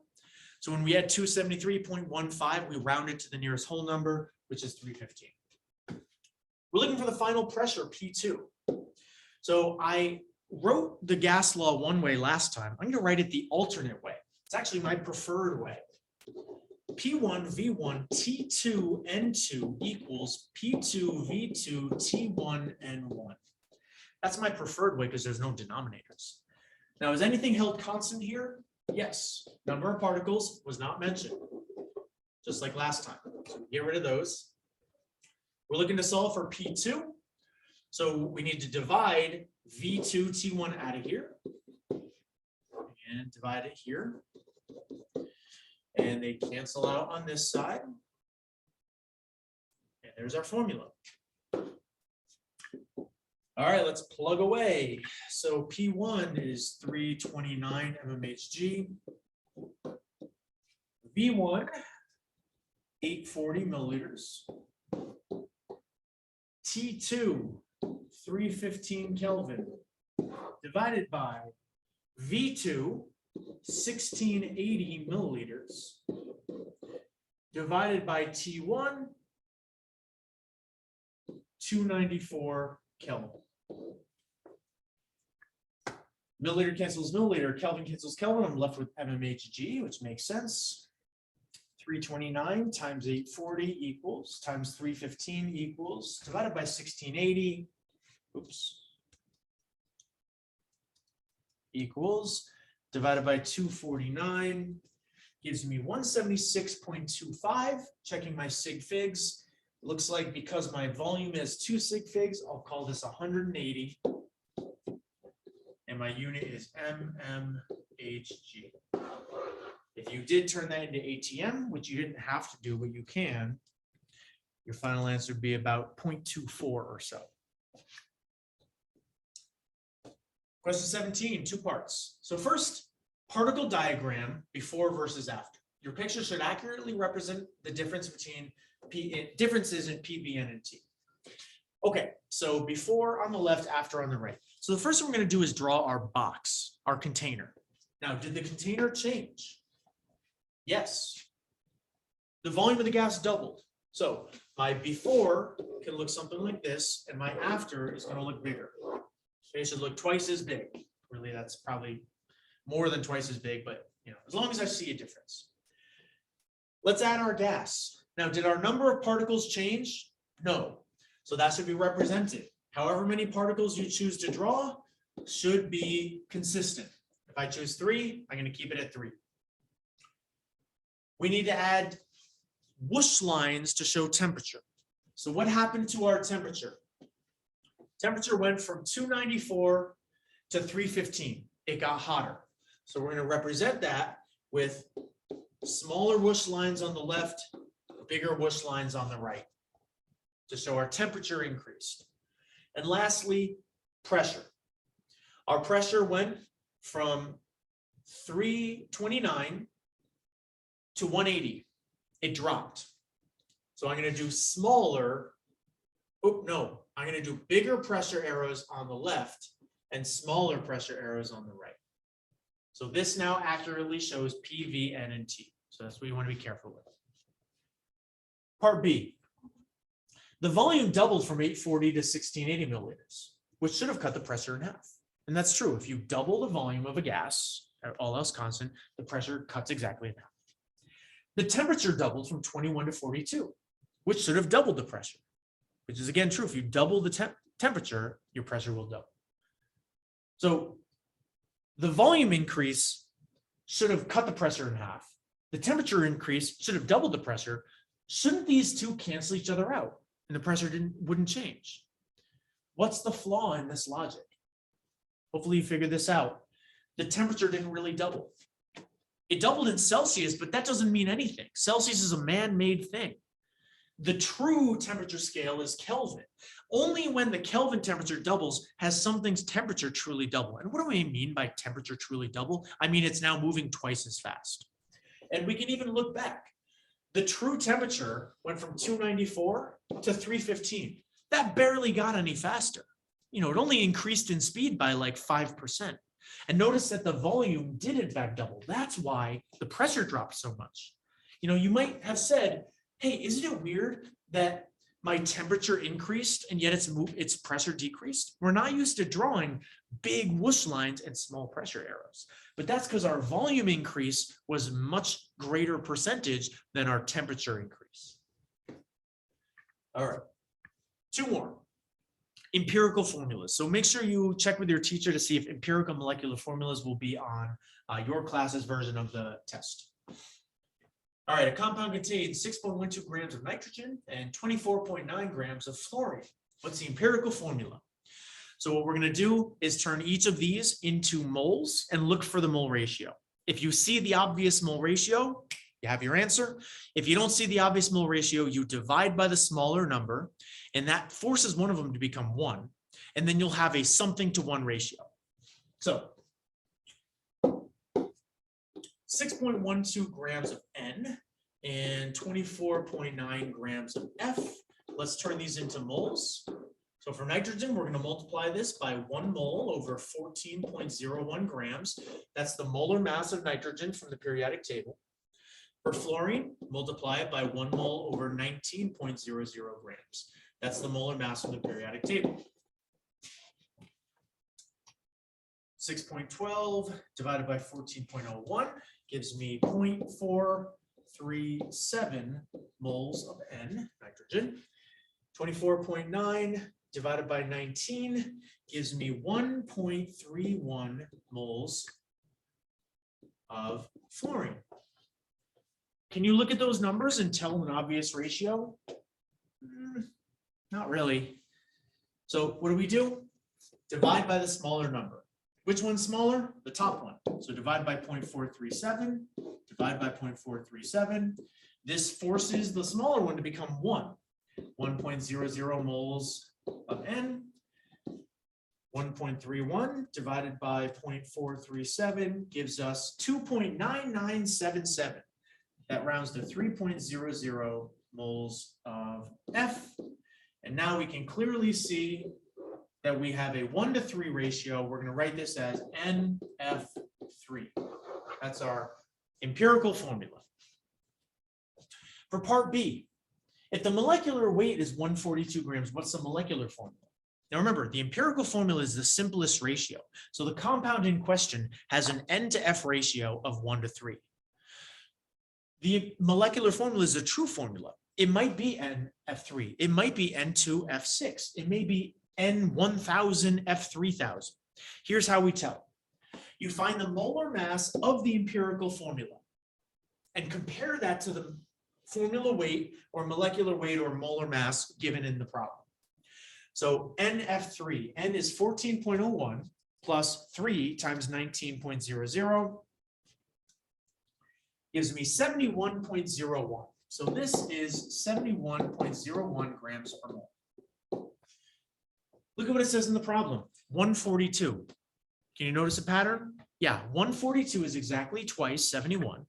Speaker 1: So when we add 273.15, we round it to the nearest whole number, which is 315. We're looking for the final pressure, P2. So I wrote the gas law one way last time. I'm going to write it the alternate way. It's actually my preferred way. P1 V1 T2 N2 equals P2 V2 T1 N1. That's my preferred way because there's no denominators. Now, is anything held constant here? Yes. Number of particles was not mentioned, just like last time. So get rid of those. We're looking to solve for P2. So we need to divide V2 T1 out of here and divide it here. And they cancel out on this side. And there's our formula. All right, let's plug away. So P1 is 329 mmHg. V1, 840 milliliters. T2, 315 Kelvin, divided by V2, 1680 milliliters, divided by T1, 294 Kelvin. Milliliter cancels milliliter, Kelvin cancels Kelvin. I'm left with mmHg, which makes sense. 329 times 840 equals, times 315 equals, divided by 1680, oops, equals, divided by 249, gives me 176.25. Checking my sig figs. Looks like because my volume is 2 sig figs, I'll call this 180. And my unit is mmHg. If you did turn that into ATM, which you didn't have to do, but you can, your final answer would be about 0.24 or so. Question 17, 2 parts. So first, particle diagram before versus after. Your picture should accurately represent the difference between differences in P, B, N, and T. Okay, so before on the left, after on the right. So the first thing we're going to do is draw our box, our container. Now, did the container change? Yes. The volume of the gas doubled. So my before can look something like this, and my after is going to look bigger. It should look twice as big. Really, that's probably more than twice as big, but you know, as long as I see a difference. Let's add our gas. Now, did our number of particles change? No. So that should be represented. However many particles you choose to draw should be consistent. If I choose 3, I'm going to keep it at 3. We need to add whoosh lines to show temperature. So what happened to our temperature? Temperature went from 294 to 315. It got hotter. So we're going to represent that with smaller whoosh lines on the left, bigger whoosh lines on the right to show our temperature increased. And lastly, pressure. Our pressure went from 329 to 180. It dropped. So I'm going to do smaller, I'm going to do bigger pressure arrows on the left and smaller pressure arrows on the right. So this now accurately shows P, V, N, and T. So that's what you want to be careful with. Part B. The volume doubled from 840 to 1680 milliliters, which should have cut the pressure in half. And that's true. If you double the volume of a gas, all else constant, the pressure cuts exactly in half. The temperature doubled from 21 to 42, which should have doubled the pressure, which is again true. If you double the temperature, your pressure will double. So the volume increase should have cut the pressure in half. The temperature increase should have doubled the pressure. Shouldn't these two cancel each other out and the pressure wouldn't change? What's the flaw in this logic? Hopefully you figured this out. The temperature didn't really double. It doubled in Celsius, but that doesn't mean anything. Celsius is a man-made thing. The true temperature scale is Kelvin. Only when the Kelvin temperature doubles has something's temperature truly double. And what do I mean by temperature truly double? I mean it's now moving twice as fast. And we can even look back. The true temperature went from 294 to 315. That barely got any faster. You know, it only increased in speed by like 5%. And notice that the volume did in fact double. That's why the pressure dropped so much. You know, you might have said, hey, isn't it weird that my temperature increased and yet its pressure decreased? We're not used to drawing big whoosh lines and small pressure arrows. But that's because our volume increase was much greater percentage than our temperature increase. All right, 2 more. Empirical formulas. So make sure you check with your teacher to see if empirical molecular formulas will be on your class's version of the test. All right, a compound contains 6.12 grams of nitrogen and 24.9 grams of fluorine. What's the empirical formula? So what we're going to do is turn each of these into moles and look for the mole ratio. If you see the obvious mole ratio, you have your answer. If you don't see the obvious mole ratio, you divide by the smaller number, and that forces one of them to become 1. And then you'll have a something to 1 ratio. So 6.12 grams of N and 24.9 grams of F. Let's turn these into moles. So for nitrogen, we're going to multiply this by 1 mole over 14.01 grams. That's the molar mass of nitrogen from the periodic table. For fluorine, multiply it by 1 mole over 19.00 grams. That's the molar mass from the periodic table. 6.12 divided by 14.01 gives me 0.43 0.37 moles of N, nitrogen. 24.9 divided by 19 gives me 1.31 moles of fluorine. Can you look at those numbers and tell an obvious ratio? Not really. So what do? Divide by the smaller number. Which one's smaller? The top one. So divide by 0.437, divide by 0.437. This forces the smaller one to become 1. 1.00 moles of N. 1.31 divided by 0.437 gives us 2.9977. That rounds to 3.00 moles of F. And now we can clearly see that we have a 1-to-3 ratio. We're going to write this as NF3. That's our empirical formula. For part B, if the molecular weight is 142 grams, what's the molecular formula? Now remember, the empirical formula is the simplest ratio. So the compound in question has an N to F ratio of 1-to-3. The molecular formula is a true formula. It might be NF3. It might be N2F6. It may be N1000 F3000. Here's how we tell. You find the molar mass of the empirical formula and compare that to the formula weight or molecular weight or molar mass given in the problem. So NF3, N is 14.01 plus 3 times 19.00 gives me 71.01. So this is 71.01 grams per mole. Look at what it says in the problem, 142. Can you notice a pattern? Yeah, 142 is exactly twice 71.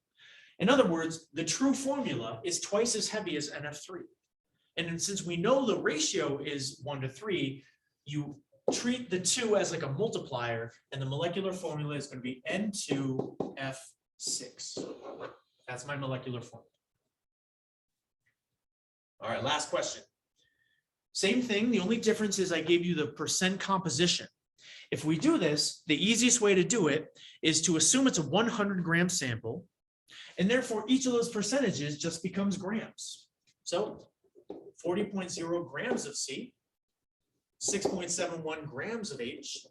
Speaker 1: In other words, the true formula is twice as heavy as NF3. And since we know the ratio is 1-to-3, you treat the 2 as like a multiplier, and the molecular formula is going to be N2F6. That's my molecular formula. All right, last question. Same thing, the only difference is I gave you the percent composition. If we do this, the easiest way to do it is to assume it's a 100-gram sample, and therefore each of those percentages just becomes grams. So 40.0 grams of C, 6.71 grams of H,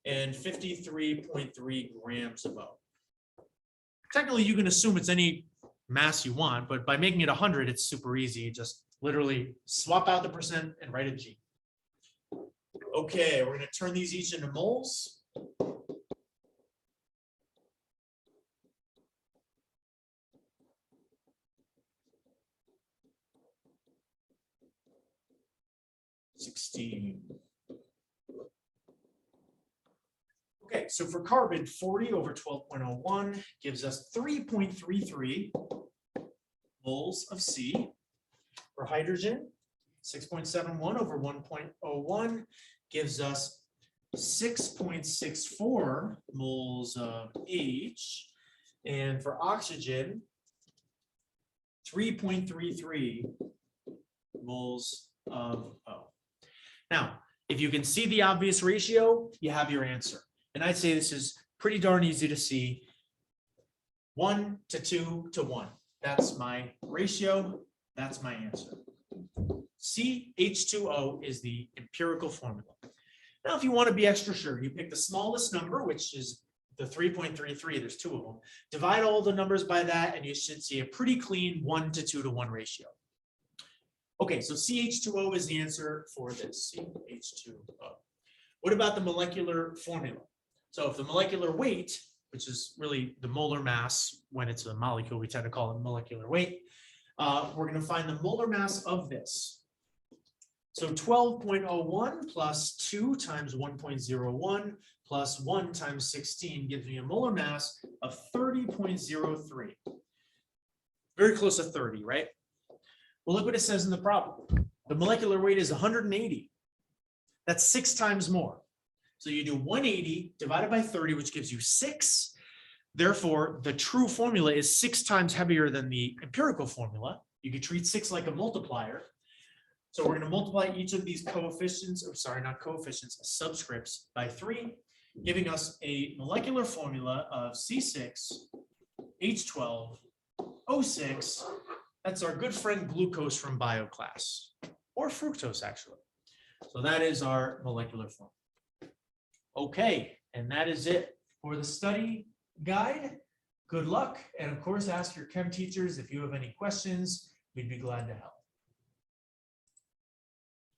Speaker 1: and 53.3 grams of O. Technically, you can assume it's any mass you want, but by making it 100, it's super easy. You just literally swap out the percent and write a G. Okay, we're going to turn these each into moles. Okay, so for carbon, 40 over 12.01 gives us 3.33 moles of C. For hydrogen, 6.71 over 1.01 gives us 6.64 moles of H. And for oxygen, 3.33 moles of O. Now, if you can see the obvious ratio, you have your answer. And I'd say this is pretty darn easy to see. 1 to 2 to 1. That's my ratio. That's my answer. CH2O is the empirical formula. Now, if you want to be extra sure, you pick the smallest number, which is the 3.33. There's 2 of them. Divide all the numbers by that, and you should see a pretty clean 1 to 2 to 1 ratio. Okay, so CH2O is the answer for this, CH2O. What about the molecular formula? So if the molecular weight, which is really the molar mass, when it's a molecule, we tend to call it molecular weight, we're going to find the molar mass of this. So 12.01 plus 2 times 1.01 plus 1 times 16 gives me a molar mass of 30.03. Very close to 30, right? Well, look what it says in the problem. The molecular weight is 180. That's 6 times more. So you do 180 divided by 30, which gives you 6. Therefore, the true formula is 6 times heavier than the empirical formula. You could treat 6 like a multiplier. So we're going to multiply each of these coefficients, or sorry, not coefficients, subscripts by 3, giving us a molecular formula of C6H12 O6. That's our good friend glucose from bio class, or fructose actually. So that is our molecular form. Okay, and that is it for the study guide. Good luck, and of course, ask your chem teachers if you have any questions. We'd be glad to help.